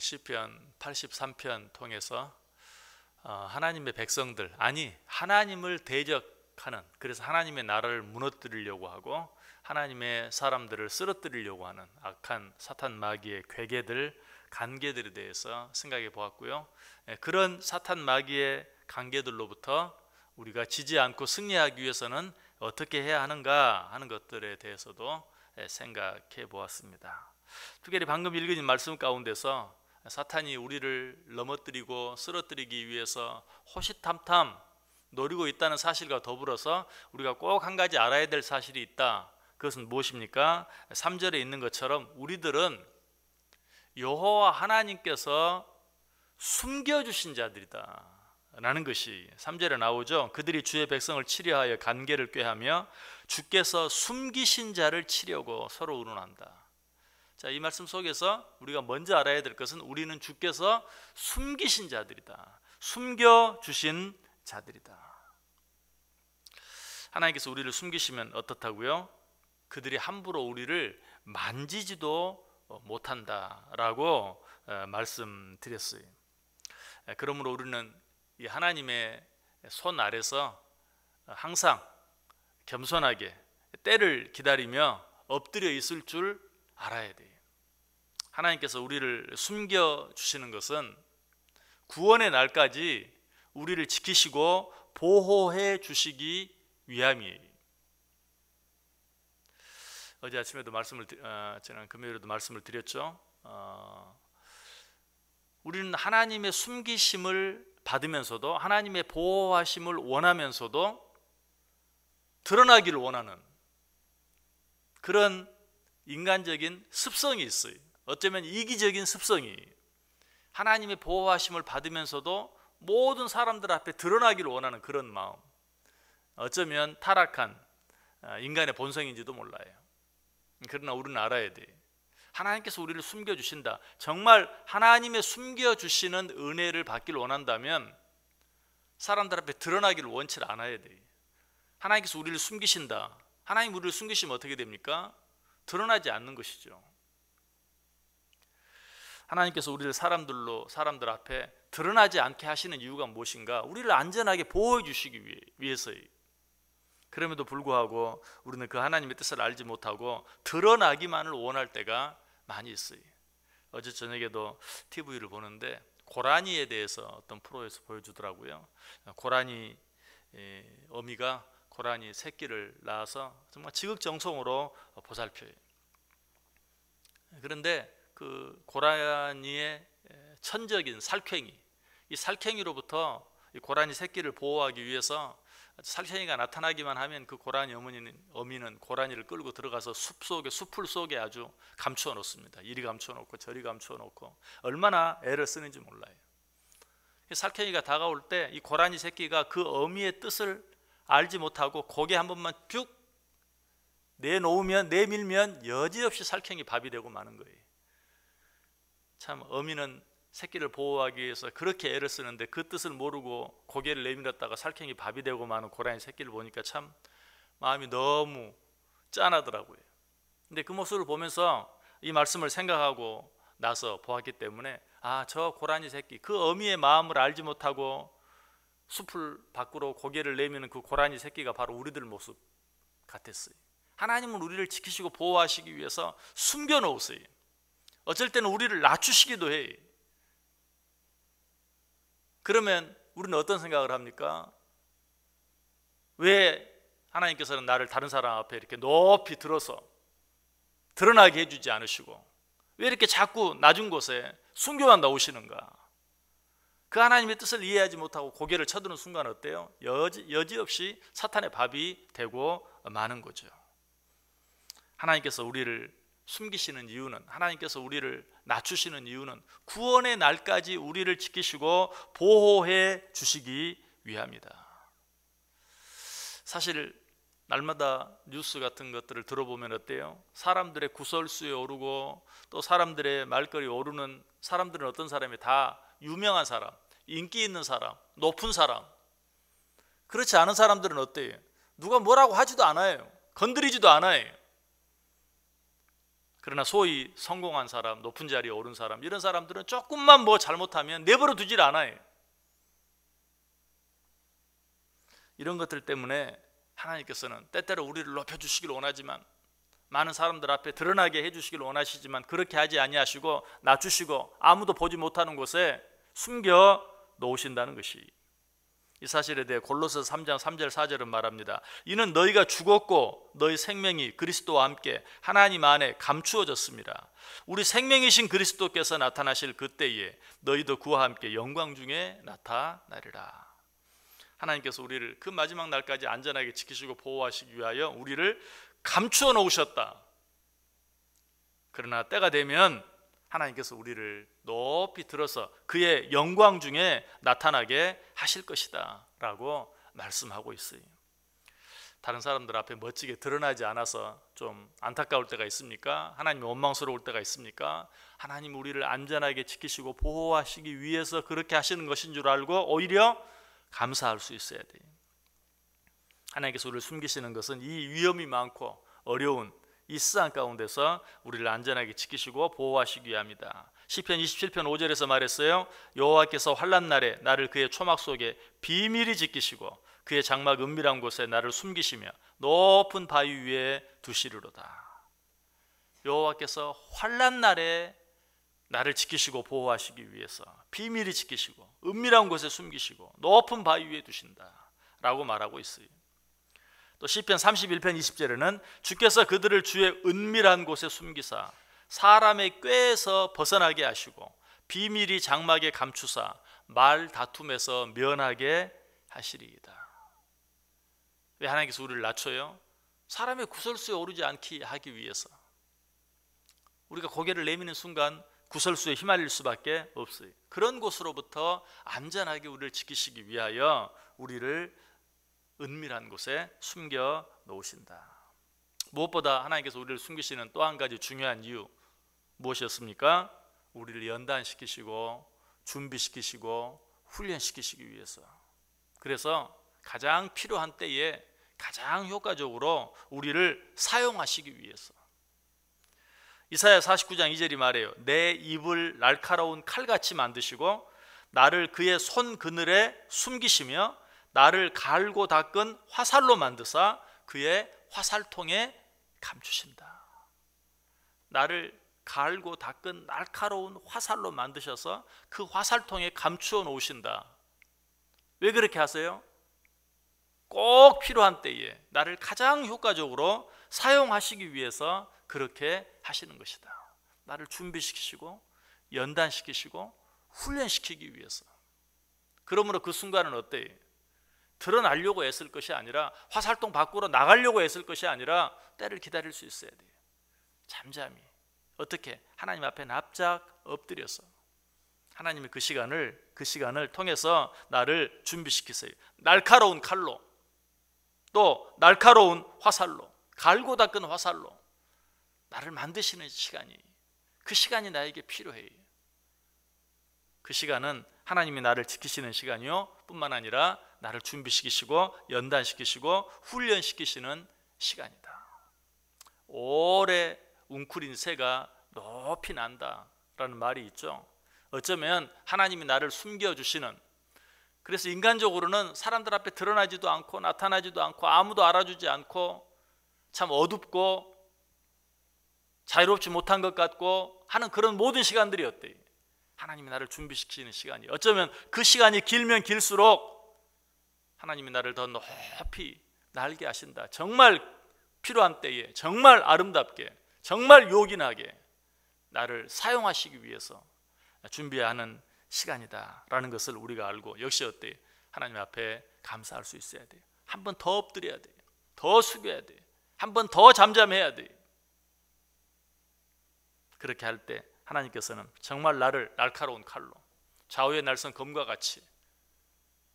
시편 83편 통해서 하나님의 백성들, 아니 하나님을 대적하는, 그래서 하나님의 나라를 무너뜨리려고 하고 하나님의 사람들을 쓰러뜨리려고 하는 악한 사탄 마귀의 괴계들, 관계들에 대해서 생각해 보았고요. 그런 사탄 마귀의 관계들로부터 우리가 지지 않고 승리하기 위해서는 어떻게 해야 하는가 하는 것들에 대해서도 생각해 보았습니다. 특별히 방금 읽은 말씀 가운데서 사탄이 우리를 넘어뜨리고 쓰러뜨리기 위해서 호시탐탐 노리고 있다는 사실과 더불어서 우리가 꼭 한 가지 알아야 될 사실이 있다. 그것은 무엇입니까? 3절에 있는 것처럼 우리들은 여호와 하나님께서 숨겨주신 자들이다 라는 것이 3절에 나오죠. 그들이 주의 백성을 치려하여 관계를 꾀하며 주께서 숨기신 자를 치려고 서로 의논한다. 자, 이 말씀 속에서 우리가 먼저 알아야 될 것은 우리는 주께서 숨기신 자들이다. 숨겨주신 자들이다. 하나님께서 우리를 숨기시면 어떻다고요? 그들이 함부로 우리를 만지지도 못한다라고 말씀드렸어요. 그러므로 우리는 이 하나님의 손 아래서 항상 겸손하게 때를 기다리며 엎드려 있을 줄 알아야 돼요. 하나님께서 우리를 숨겨주시는 것은 구원의 날까지 우리를 지키시고 보호해 주시기 위함이에요. 어제 아침에도 지난 금요일에도 말씀을 드렸죠. 우리는 하나님의 숨기심을 받으면서도 하나님의 보호하심을 원하면서도 드러나기를 원하는 그런 인간적인 습성이 있어요. 어쩌면 이기적인 습성이, 하나님의 보호하심을 받으면서도 모든 사람들 앞에 드러나기를 원하는 그런 마음, 어쩌면 타락한 인간의 본성인지도 몰라요. 그러나 우리는 알아야 돼. 하나님께서 우리를 숨겨주신다. 정말 하나님의 숨겨주시는 은혜를 받기를 원한다면 사람들 앞에 드러나기를 원치 않아야 돼. 하나님께서 우리를 숨기신다. 하나님 우리를 숨기시면 어떻게 됩니까? 드러나지 않는 것이죠. 하나님께서 우리를 사람들 앞에 드러나지 않게 하시는 이유가 무엇인가? 우리를 안전하게 보호해 주시기 위해서예요. 그럼에도 불구하고 우리는 그 하나님의 뜻을 알지 못하고 드러나기만을 원할 때가 많이 있어요. 어제 저녁에도 TV를 보는데 고라니에 대해서 어떤 프로에서 보여주더라고요. 고라니 어미가 고라니 새끼를 낳아서 정말 지극정성으로 보살펴요. 그런데 그 고라니의 천적인 살쾡이, 이 살쾡이로부터 이 고라니 새끼를 보호하기 위해서 살쾡이가 나타나기만 하면 그 고라니 어미는 고라니를 끌고 들어가서 숲풀 속에 아주 감추어 놓습니다. 이리 감추어 놓고 저리 감추어 놓고 얼마나 애를 쓰는지 몰라요. 살쾡이가 다가올 때 이 고라니 새끼가 그 어미의 뜻을 알지 못하고 고개 한 번만 쭉 내밀면 여지없이 살쾡이 밥이 되고 마는 거예요. 참 어미는 새끼를 보호하기 위해서 그렇게 애를 쓰는데 그 뜻을 모르고 고개를 내밀었다가 살쾡이 밥이 되고 마는 고라니 새끼를 보니까 참 마음이 너무 짠하더라고요. 근데 그 모습을 보면서 이 말씀을 생각하고 나서 보았기 때문에 저 고라니 새끼, 그 어미의 마음을 알지 못하고 숲을 밖으로 고개를 내미는 그 고라니 새끼가 바로 우리들 모습 같았어요. 하나님은 우리를 지키시고 보호하시기 위해서 숨겨놓으세요. 어쩔 때는 우리를 낮추시기도 해요. 그러면 우리는 어떤 생각을 합니까? 왜 하나님께서는 나를 다른 사람 앞에 이렇게 높이 들어서 드러나게 해주지 않으시고 왜 이렇게 자꾸 낮은 곳에 숨겨만 놓으시는가? 그 하나님의 뜻을 이해하지 못하고 고개를 쳐드는 순간 어때요? 여지없이 사탄의 밥이 되고 마는 거죠. 하나님께서 우리를 숨기시는 이유는, 하나님께서 우리를 낮추시는 이유는 구원의 날까지 우리를 지키시고 보호해 주시기 위함이다. 사실 날마다 뉴스 같은 것들을 들어보면 어때요? 사람들의 구설수에 오르고 또 사람들의 말거리에 오르는 사람들은 어떤 사람이 다 유명한 사람, 인기 있는 사람, 높은 사람. 그렇지 않은 사람들은 어때요? 누가 뭐라고 하지도 않아요. 건드리지도 않아요. 그러나 소위 성공한 사람, 높은 자리에 오른 사람, 이런 사람들은 조금만 뭐 잘못하면 내버려 두질 않아요. 이런 것들 때문에 하나님께서는 때때로 우리를 높여주시길 원하지만, 많은 사람들 앞에 드러나게 해주시길 원하시지만 그렇게 하지 아니하시고 낮추시고 아무도 보지 못하는 곳에 숨겨 놓으신다는 것이, 이 사실에 대해 골로새 3장 3절 4절은 말합니다. 이는 너희가 죽었고 너희 생명이 그리스도와 함께 하나님 안에 감추어졌습니다. 우리 생명이신 그리스도께서 나타나실 그때에 너희도 그와 함께 영광 중에 나타나리라. 하나님께서 우리를 그 마지막 날까지 안전하게 지키시고 보호하시기 위하여 우리를 감추어 놓으셨다. 그러나 때가 되면 하나님께서 우리를 높이 들어서 그의 영광 중에 나타나게 하실 것이다 라고 말씀하고 있어요. 다른 사람들 앞에 멋지게 드러나지 않아서 좀 안타까울 때가 있습니까? 하나님이 원망스러울 때가 있습니까? 하나님 우리를 안전하게 지키시고 보호하시기 위해서 그렇게 하시는 것인 줄 알고 오히려 감사할 수 있어야 돼요. 하나님께서 우리를 숨기시는 것은 이 위험이 많고 어려운 이 세상 가운데서 우리를 안전하게 지키시고 보호하시기 위함이다. 시편 27편 5절에서 말했어요. 여호와께서 환난 날에 나를 그의 초막 속에 비밀히 지키시고 그의 장막 은밀한 곳에 나를 숨기시며 높은 바위 위에 두시리로다. 여호와께서 환난 날에 나를 지키시고 보호하시기 위해서 비밀히 지키시고 은밀한 곳에 숨기시고 높은 바위 위에 두신다 라고 말하고 있어요. 또 시편 31편 20절에는 주께서 그들을 주의 은밀한 곳에 숨기사 사람의 꾀에서 벗어나게 하시고 비밀히 장막에 감추사 말 다툼에서 면하게 하시리이다. 왜 하나님께서 우리를 낮춰요? 사람의 구설수에 오르지 않게 하기 위해서. 우리가 고개를 내미는 순간 구설수에 휘말릴 수밖에 없어요. 그런 곳으로부터 안전하게 우리를 지키시기 위하여 우리를 은밀한 곳에 숨겨 놓으신다. 무엇보다 하나님께서 우리를 숨기시는 또 한 가지 중요한 이유 무엇이었습니까? 우리를 연단시키시고 준비시키시고 훈련시키시기 위해서. 그래서 가장 필요한 때에 가장 효과적으로 우리를 사용하시기 위해서. 이사야 49장 2절이 말해요. 내 입을 날카로운 칼같이 만드시고 나를 그의 손 그늘에 숨기시며 나를 갈고 닦은 화살로 만드사 그의 화살통에 감추신다. 나를 갈고 닦은 날카로운 화살로 만드셔서 그 화살통에 감추어 놓으신다. 왜 그렇게 하세요? 꼭 필요한 때에 나를 가장 효과적으로 사용하시기 위해서 그렇게 하시는 것이다. 나를 준비시키시고 연단시키시고 훈련시키기 위해서. 그러므로 그 순간은 어때요? 드러나려고 애쓸 것이 아니라, 화살통 밖으로 나가려고 애쓸 것이 아니라 때를 기다릴 수 있어야 돼요. 잠잠히. 어떻게? 하나님 앞에 납작 엎드려서 하나님이 그 시간을 통해서 나를 준비시키세요. 날카로운 칼로, 또 날카로운 화살로, 갈고 닦은 화살로 나를 만드시는 시간이, 그 시간이 나에게 필요해요. 그 시간은 하나님이 나를 지키시는 시간이요 뿐만 아니라 나를 준비시키시고 연단시키시고 훈련시키시는 시간이다. 오래 웅크린 새가 높이 난다라는 말이 있죠. 어쩌면 하나님이 나를 숨겨주시는, 그래서 인간적으로는 사람들 앞에 드러나지도 않고 나타나지도 않고 아무도 알아주지 않고 참 어둡고 자유롭지 못한 것 같고 하는 그런 모든 시간들이 어때요? 하나님이 나를 준비시키는 시간이, 어쩌면 그 시간이 길면 길수록 하나님이 나를 더 높이 날게 하신다. 정말 필요한 때에 정말 아름답게, 정말 요긴하게 나를 사용하시기 위해서 준비하는 시간이다 라는 것을 우리가 알고, 역시 어때요? 하나님 앞에 감사할 수 있어야 돼요. 한 번 더 엎드려야 돼요. 더 숙여야 돼요. 한 번 더 잠잠해야 돼요. 그렇게 할 때 하나님께서는 정말 나를 날카로운 칼로, 좌우의 날선 검과 같이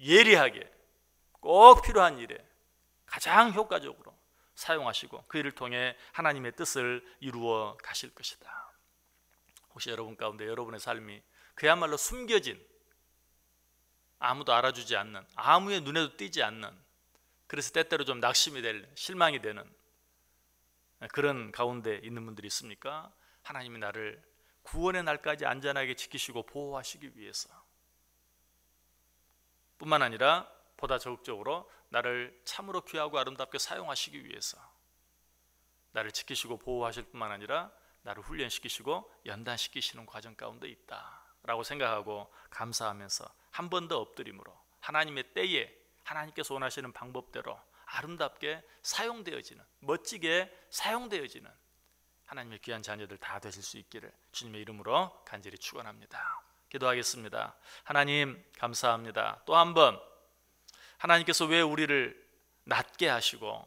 예리하게 꼭 필요한 일에 가장 효과적으로 사용하시고 그 일을 통해 하나님의 뜻을 이루어 가실 것이다. 혹시 여러분 가운데 여러분의 삶이 그야말로 숨겨진, 아무도 알아주지 않는, 아무의 눈에도 띄지 않는, 그래서 때때로 좀 낙심이 될, 실망이 되는 그런 가운데 있는 분들이 있습니까? 하나님이 나를 구원의 날까지 안전하게 지키시고 보호하시기 위해서, 뿐만 아니라 보다 적극적으로 나를 참으로 귀하고 아름답게 사용하시기 위해서 나를 지키시고 보호하실 뿐만 아니라 나를 훈련시키시고 연단시키시는 과정 가운데 있다라고 생각하고 감사하면서 한 번 더 엎드림으로 하나님의 때에 하나님께서 원하시는 방법대로 아름답게 사용되어지는, 멋지게 사용되어지는 하나님의 귀한 자녀들 다 되실 수 있기를 주님의 이름으로 간절히 축원합니다. 기도하겠습니다. 하나님 감사합니다. 또 한 번 하나님께서 왜 우리를 낮게 하시고